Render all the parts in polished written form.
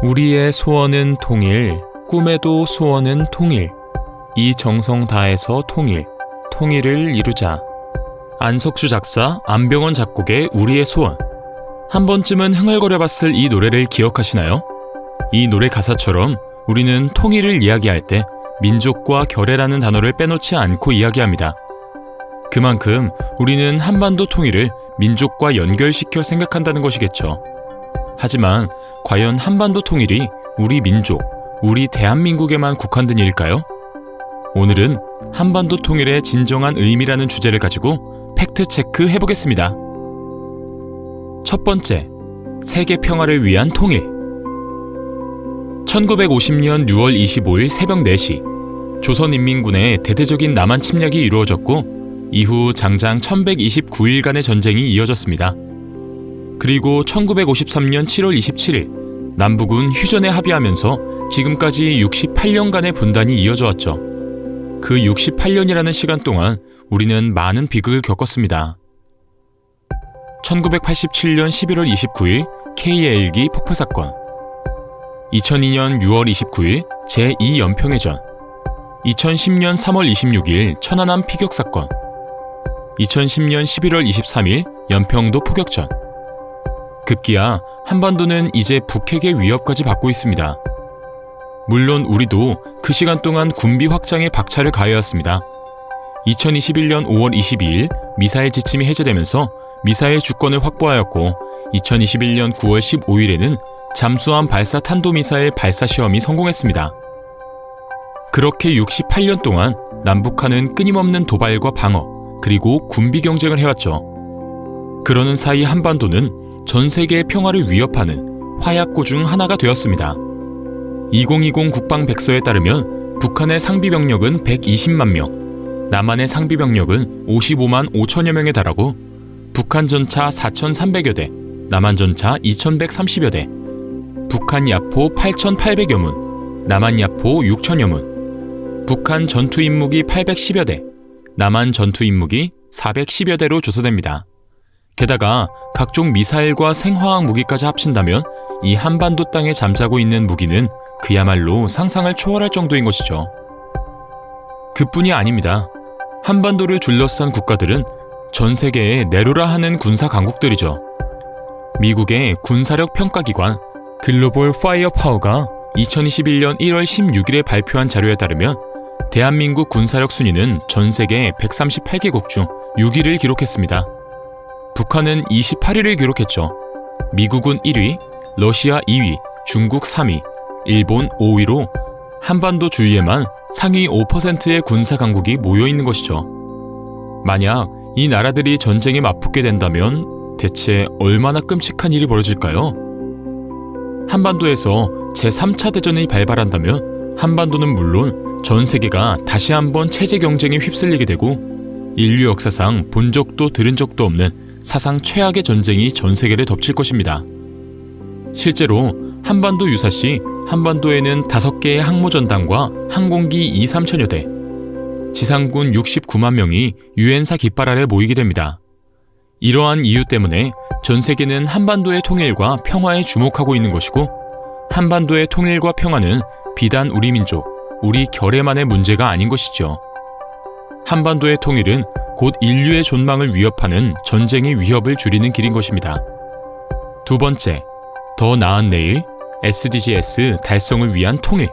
우리의 소원은 통일, 꿈에도 소원은 통일. 이 정성 다해서 통일, 통일을 이루자. 안석주 작사, 안병원 작곡의 우리의 소원. 한 번쯤은 흥얼거려봤을 이 노래를 기억하시나요? 이 노래 가사처럼 우리는 통일을 이야기할 때 민족과 결애라는 단어를 빼놓지 않고 이야기합니다. 그만큼 우리는 한반도 통일을 민족과 연결시켜 생각한다는 것이겠죠. 하지만 과연 한반도 통일이 우리 민족, 우리 대한민국에만 국한된 일일까요? 오늘은 한반도 통일의 진정한 의미라는 주제를 가지고 팩트체크 해보겠습니다. 첫 번째, 세계 평화를 위한 통일. 1950년 6월 25일 새벽 4시, 조선인민군의 대대적인 남한 침략이 이루어졌고 이후 장장 1129일간의 전쟁이 이어졌습니다. 그리고 1953년 7월 27일 남북은 휴전에 합의하면서 지금까지 68년간의 분단이 이어져 왔죠. 그 68년이라는 시간 동안 우리는 많은 비극을 겪었습니다. 1987년 11월 29일 K해일기 폭파 사건, 2002년 6월 29일 제2연평해전, 2010년 3월 26일 천안함 피격 사건, 2010년 11월 23일 연평도 포격전. 급기야 한반도는 이제 북핵의 위협까지 받고 있습니다. 물론 우리도 그 시간 동안 군비 확장에 박차를 가해왔습니다. 2021년 5월 22일 미사일 지침이 해제되면서 미사일 주권을 확보하였고 2021년 9월 15일에는 잠수함 발사 탄도미사일 발사 시험이 성공했습니다. 그렇게 68년 동안 남북한은 끊임없는 도발과 방어, 그리고 군비 경쟁을 해왔죠. 그러는 사이 한반도는 전 세계의 평화를 위협하는 화약고 중 하나가 되었습니다. 2020 국방백서에 따르면 북한의 상비병력은 120만 명, 남한의 상비병력은 55만 5천여 명에 달하고 북한 전차 4,300여 대, 남한 전차 2,130여 대, 북한 야포 8,800여 문, 남한 야포 6천여 문, 북한 전투임무기 810여 대, 남한 전투임무기 410여 대로 조사됩니다. 게다가 각종 미사일과 생화학 무기까지 합친다면 이 한반도 땅에 잠자고 있는 무기는 그야말로 상상을 초월할 정도인 것이죠. 그뿐이 아닙니다. 한반도를 둘러싼 국가들은 전 세계에 내로라 하는 군사 강국들이죠. 미국의 군사력 평가기관 글로벌 파이어 파워가 2021년 1월 16일에 발표한 자료에 따르면 대한민국 군사력 순위는 전 세계 138개국 중 6위를 기록했습니다. 북한은 28위를 기록했죠. 미국은 1위, 러시아 2위, 중국 3위, 일본 5위로 한반도 주위에만 상위 5%의 군사 강국이 모여있는 것이죠. 만약 이 나라들이 전쟁에 맞붙게 된다면 대체 얼마나 끔찍한 일이 벌어질까요? 한반도에서 제3차 대전이 발발한다면 한반도는 물론 전 세계가 다시 한번 체제 경쟁에 휩쓸리게 되고 인류 역사상 본 적도 들은 적도 없는 사상 최악의 전쟁이 전 세계를 덮칠 것입니다. 실제로 한반도 유사시 한반도에는 5개의 항모전단과 항공기 2, 3천여 대, 지상군 69만 명이 유엔사 깃발 아래 모이게 됩니다. 이러한 이유 때문에 전 세계는 한반도의 통일과 평화에 주목하고 있는 것이고 한반도의 통일과 평화는 비단 우리 민족, 우리 결애만의 문제가 아닌 것이죠. 한반도의 통일은 곧 인류의 존망을 위협하는 전쟁의 위협을 줄이는 길인 것입니다. 두 번째, 더 나은 내일, SDGs 달성을 위한 통일.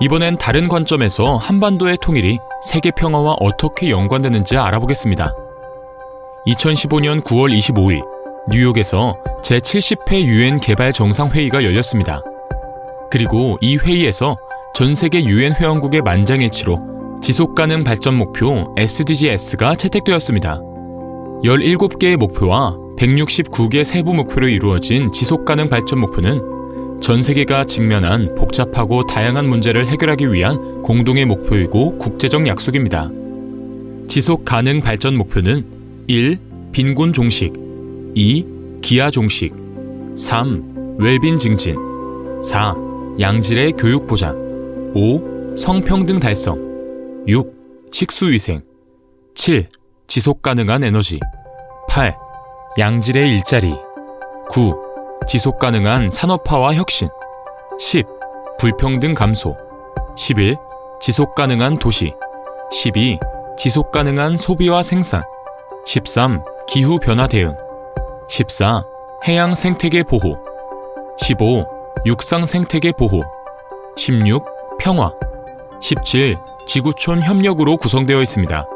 이번엔 다른 관점에서 한반도의 통일이 세계 평화와 어떻게 연관되는지 알아보겠습니다. 2015년 9월 25일 뉴욕에서 제70회 유엔 개발 정상회의가 열렸습니다. 그리고 이 회의에서 전 세계 유엔 회원국의 만장일치로 지속가능 발전 목표 SDGs가 채택되었습니다. 17개의 목표와 169개 세부 목표로 이루어진 지속가능 발전 목표는 전 세계가 직면한 복잡하고 다양한 문제를 해결하기 위한 공동의 목표이고 국제적 약속입니다. 지속가능 발전 목표는 1. 빈곤 종식, 2. 기아 종식, 3. 웰빈 증진, 4. 양질의 교육 보장, 5. 성평등 달성, 6. 식수위생, 7. 지속가능한 에너지, 8. 양질의 일자리, 9. 지속 가능한 산업화와 혁신. 10. 불평등 감소. 11. 지속 가능한 도시. 12. 지속 가능한 소비와 생산. 13. 기후 변화 대응. 14. 해양 생태계 보호. 15. 육상 생태계 보호. 16. 평화. 17. 지구촌 협력으로 구성되어 있습니다.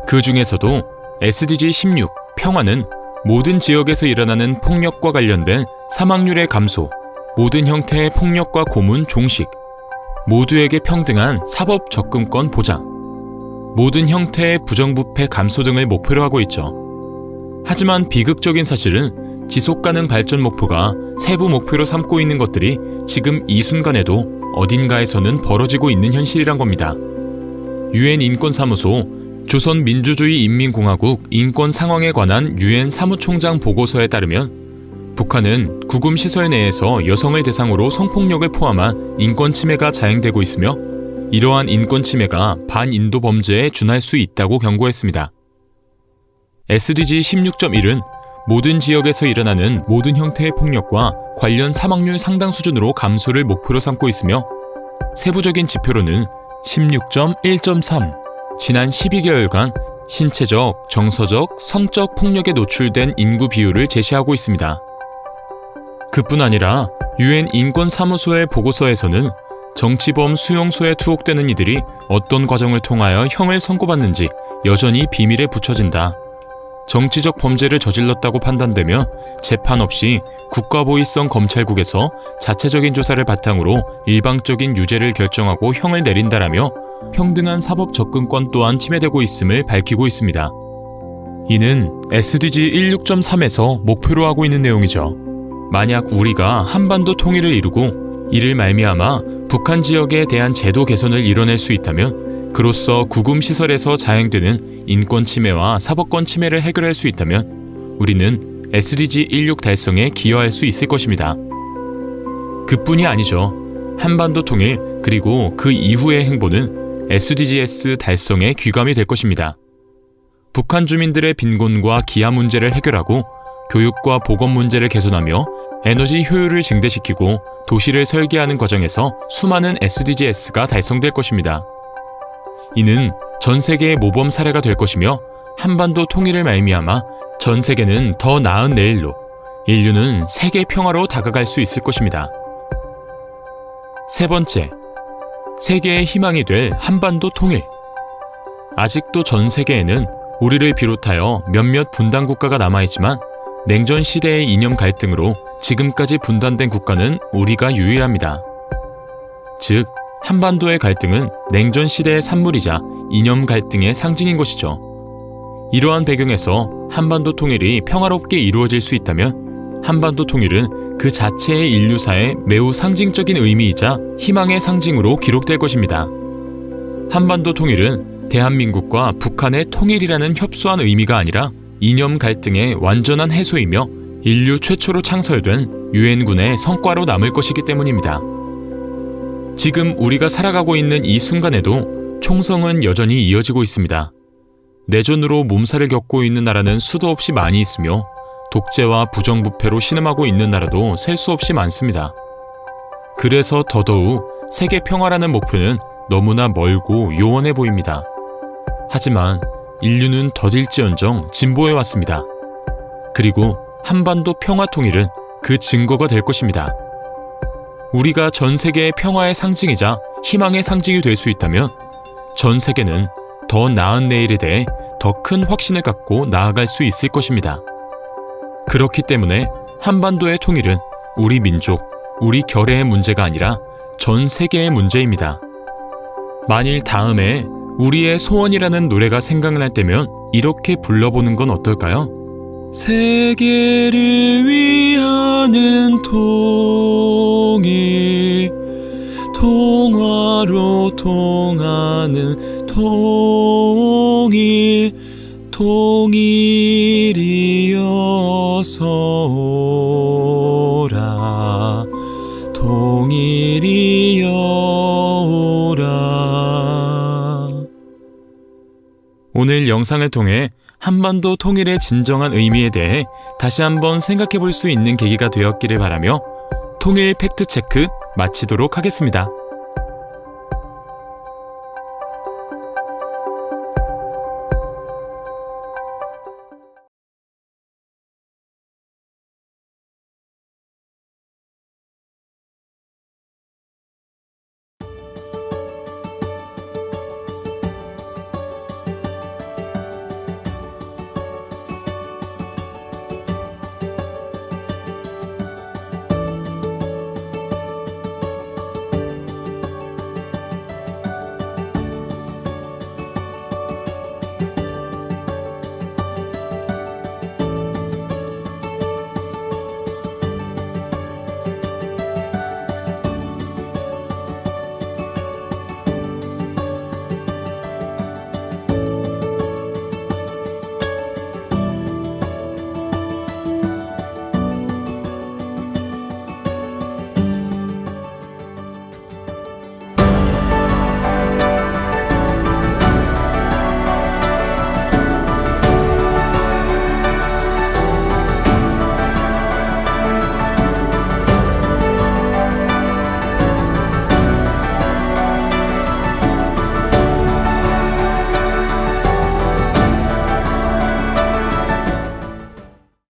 그 중에서도 SDG 16 평화는 모든 지역에서 일어나는 폭력과 관련된 사망률의 감소, 모든 형태의 폭력과 고문 종식, 모두에게 평등한 사법 접근권 보장, 모든 형태의 부정부패 감소 등을 목표로 하고 있죠. 하지만 비극적인 사실은 지속가능 발전 목표가 세부 목표로 삼고 있는 것들이 지금 이 순간에도 어딘가에서는 벌어지고 있는 현실이란 겁니다. 유엔 인권사무소 조선민주주의인민공화국 인권 상황에 관한 유엔 사무총장 보고서에 따르면 북한은 구금시설 내에서 여성을 대상으로 성폭력을 포함한 인권 침해가 자행되고 있으며 이러한 인권 침해가 반인도 범죄에 준할 수 있다고 경고했습니다. SDG 16.1은 모든 지역에서 일어나는 모든 형태의 폭력과 관련 사망률 상당 수준으로 감소를 목표로 삼고 있으며 세부적인 지표로는 16.1.3 지난 12개월간 신체적, 정서적, 성적 폭력에 노출된 인구 비율을 제시하고 있습니다. 그뿐 아니라 유엔 인권사무소의 보고서에서는 정치범 수용소에 투옥되는 이들이 어떤 과정을 통하여 형을 선고받는지 여전히 비밀에 붙여진다. 정치적 범죄를 저질렀다고 판단되며 재판 없이 국가보위성 검찰국에서 자체적인 조사를 바탕으로 일방적인 유죄를 결정하고 형을 내린다라며 평등한 사법 접근권 또한 침해되고 있음을 밝히고 있습니다. 이는 SDG 16.3에서 목표로 하고 있는 내용이죠. 만약 우리가 한반도 통일을 이루고 이를 말미암아 북한 지역에 대한 제도 개선을 이뤄낼 수 있다면, 그로써 구금시설에서 자행되는 인권 침해와 사법권 침해를 해결할 수 있다면 우리는 SDG 16 달성에 기여할 수 있을 것입니다. 그뿐이 아니죠. 한반도 통일 그리고 그 이후의 행보는 SDGs 달성에 귀감이 될 것입니다. 북한 주민들의 빈곤과 기아 문제를 해결하고 교육과 보건 문제를 개선하며 에너지 효율을 증대시키고 도시를 설계하는 과정에서 수많은 SDGs가 달성될 것입니다. 이는 전 세계의 모범 사례가 될 것이며 한반도 통일을 말미암아 전 세계는 더 나은 내일로, 인류는 세계 평화로 다가갈 수 있을 것입니다. 세 번째, 세계의 희망이 될 한반도 통일. 아직도 전 세계에는 우리를 비롯하여 몇몇 분단 국가가 남아있지만 냉전 시대의 이념 갈등으로 지금까지 분단된 국가는 우리가 유일합니다. 즉, 한반도의 갈등은 냉전 시대의 산물이자 이념 갈등의 상징인 것이죠. 이러한 배경에서 한반도 통일이 평화롭게 이루어질 수 있다면 한반도 통일은 그 자체의 인류사의 매우 상징적인 의미이자 희망의 상징으로 기록될 것입니다. 한반도 통일은 대한민국과 북한의 통일이라는 협소한 의미가 아니라 이념 갈등의 완전한 해소이며 인류 최초로 창설된 유엔군의 성과로 남을 것이기 때문입니다. 지금 우리가 살아가고 있는 이 순간에도 총성은 여전히 이어지고 있습니다. 내전으로 몸살을 겪고 있는 나라는 수도 없이 많이 있으며 독재와 부정부패로 신음하고 있는 나라도 셀 수 없이 많습니다. 그래서 더더욱 세계 평화라는 목표는 너무나 멀고 요원해 보입니다. 하지만 인류는 더딜지언정 진보해 왔습니다. 그리고 한반도 평화 통일은 그 증거가 될 것입니다. 우리가 전 세계의 평화의 상징이자 희망의 상징이 될 수 있다면 전 세계는 더 나은 내일에 대해 더 큰 확신을 갖고 나아갈 수 있을 것입니다. 그렇기 때문에 한반도의 통일은 우리 민족, 우리 결의의 문제가 아니라 전 세계의 문제입니다. 만일 다음에 우리의 소원이라는 노래가 생각날 때면 이렇게 불러보는 건 어떨까요? 세계를 위하는 통일, 통화로 통하는 통일, 통일이어서 오라, 통일이여 오라. 오늘 영상을 통해 한반도 통일의 진정한 의미에 대해 다시 한번 생각해 볼 수 있는 계기가 되었기를 바라며 통일 팩트체크 마치도록 하겠습니다.